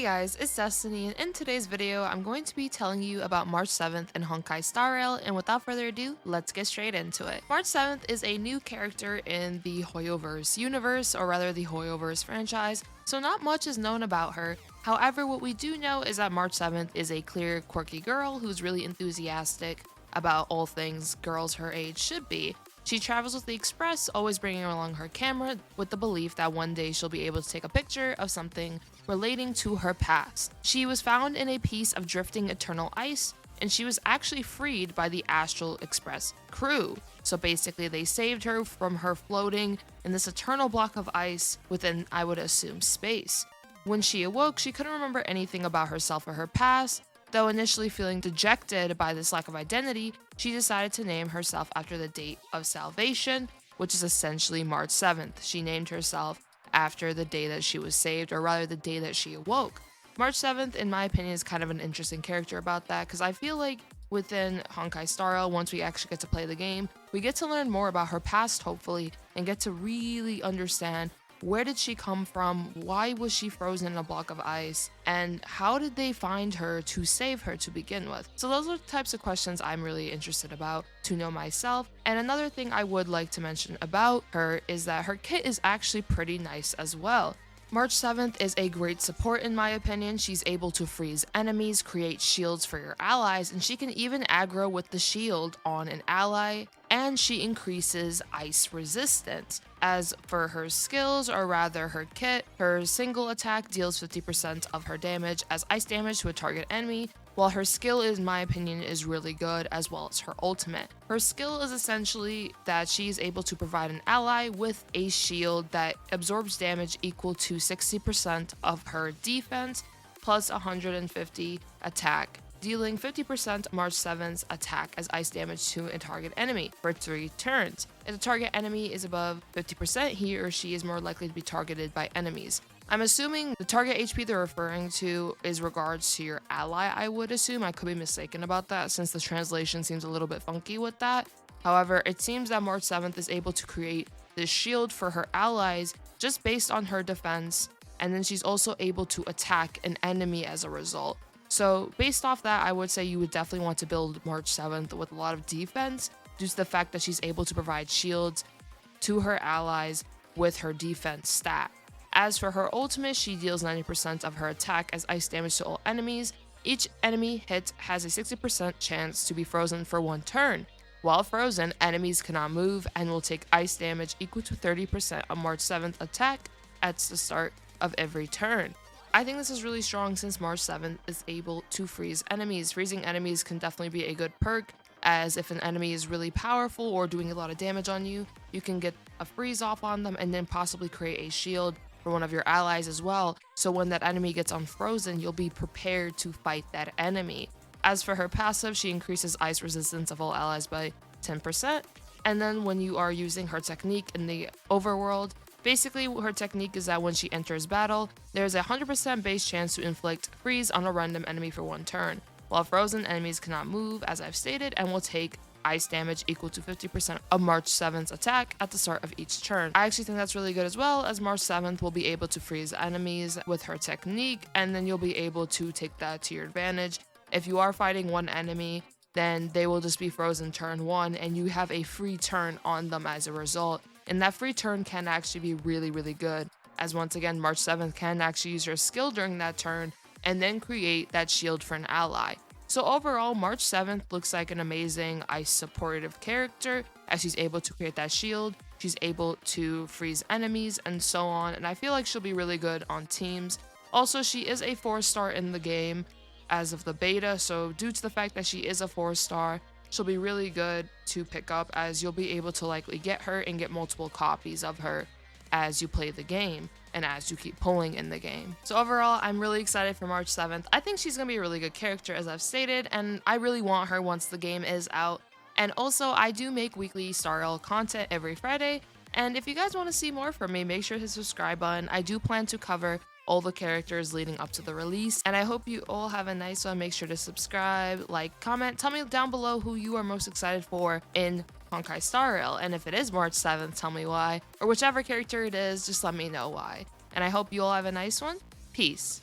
Hey guys, it's Destiny, and in today's video, I'm going to be telling you about March 7th in Honkai Star Rail, and without further ado, let's get straight into it. March 7th is a new character in the Hoyoverse Universe, or rather the Hoyoverse franchise, so not much is known about her. However, what we do know is that March 7th is a clear, quirky girl who's really enthusiastic about all things girls her age should be. She travels with the Express, always bringing along her camera with the belief that one day she'll be able to take a picture of something relating to her past. She was found in a piece of drifting eternal ice, and she was actually freed by the Astral Express crew. So basically they saved her from her floating in this eternal block of ice within, I would assume, space. When she awoke, she couldn't remember anything about herself or her past. Though initially feeling dejected by this lack of identity, she decided to name herself after the date of salvation, which is essentially March 7th. She named herself after the day that she was saved, or rather the day that she awoke. March 7th, in my opinion, is kind of an interesting character about that, because I feel like within Honkai Star Rail, once we actually get to play the game, we get to learn more about her past, hopefully, and get to really understand where did she come from, why was she frozen in a block of ice, and how did they find her to save her to begin with? So those are the types of questions I'm really interested about to know myself. And another thing I would like to mention about her is that her kit is actually pretty nice as well. March 7th is a great support in my opinion. She's able to freeze enemies, create shields for your allies, and she can even aggro with the shield on an ally, and she increases ice resistance. As for her skills, or rather her kit, her single attack deals 50% of her damage as ice damage to a target enemy, while her skill, in my opinion, is really good, as well as her ultimate. Her skill is essentially that she is able to provide an ally with a shield that absorbs damage equal to 60% of her defense plus 150 attack, dealing 50% March 7th's attack as ice damage to a target enemy for 3 turns. If the target enemy is above 50%, he or she is more likely to be targeted by enemies. I'm assuming the target HP they're referring to is regards to your ally, I would assume. I could be mistaken about that since the translation seems a little bit funky with that. However, it seems that March 7th is able to create this shield for her allies just based on her defense, and then she's also able to attack an enemy as a result. So based off that, I would say you would definitely want to build March 7th with a lot of defense due to the fact that she's able to provide shields to her allies with her defense stat. As for her ultimate, she deals 90% of her attack as ice damage to all enemies. Each enemy hit has a 60% chance to be frozen for 1 turn. While frozen, enemies cannot move and will take ice damage equal to 30% of March 7th attack at the start of every turn. I think this is really strong since March 7th is able to freeze enemies. Freezing enemies can definitely be a good perk, as if an enemy is really powerful or doing a lot of damage on you, you can get a freeze off on them and then possibly create a shield for one of your allies as well, so when that enemy gets unfrozen, you'll be prepared to fight that enemy. As for her passive, she increases ice resistance of all allies by 10%, and then when you are using her technique in the overworld, basically her technique is that when she enters battle, there's a 100% base chance to inflict freeze on a random enemy for 1 turn. While frozen, enemies cannot move, as I've stated, and will take ice damage equal to 50% of March 7th's attack at the start of each turn. I actually think that's really good as well, as March 7th will be able to freeze enemies with her technique, and then you'll be able to take that to your advantage. If you are fighting one enemy, then they will just be frozen turn 1, and you have a free turn on them as a result. And that free turn can actually be really, really good, as once again, March 7th can actually use her skill during that turn, and then create that shield for an ally. So overall, March 7th looks like an amazing ice supportive character, as she's able to create that shield, she's able to freeze enemies, and so on, and I feel like she'll be really good on teams. Also, she is a 4-star in the game as of the beta, so due to the fact that she is a 4-star, she'll be really good to pick up, as you'll be able to likely get her and get multiple copies of her as you play the game and as you keep pulling in the game. So overall, I'm really excited for March 7th. I think she's gonna be a really good character, as I've stated, and I really want her once the game is out. And also, I do make weekly Star Rail content every Friday, and if you guys want to see more from me, make sure to hit the subscribe button. I do plan to cover all the characters leading up to the release, and I hope you all have a nice one. Make sure to subscribe, like, comment, tell me down below who you are most excited for in Honkai Star Rail, and if it is March 7th, tell me why, or whichever character it is, just let me know why. And I hope you all have a nice one. Peace.